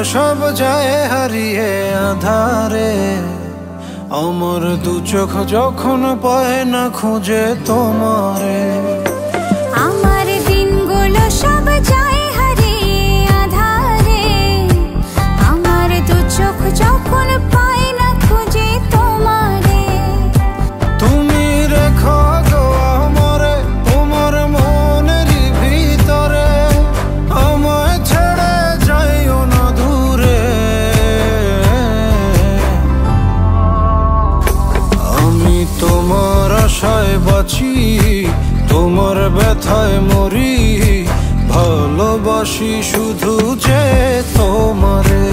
সব যায় হারিয়ে আধারে, আমার দু চোখ যখন পায় না খুঁজে তোমারে। আমার দিনগুলো সব যায় হারিয়ে আধারে, আমার দু চোখ যখন পায় না খুঁজে তোমারে। তুমি রেখো গো আমারে তোমার মনেরই ভিতরে, আমায় ছেড়ে যাইও না দূরে। আমি তোমার আশায় বাঁচি, তোমার ব্যথায় মরি, ভালোবাসি শুধু যে তোমারে।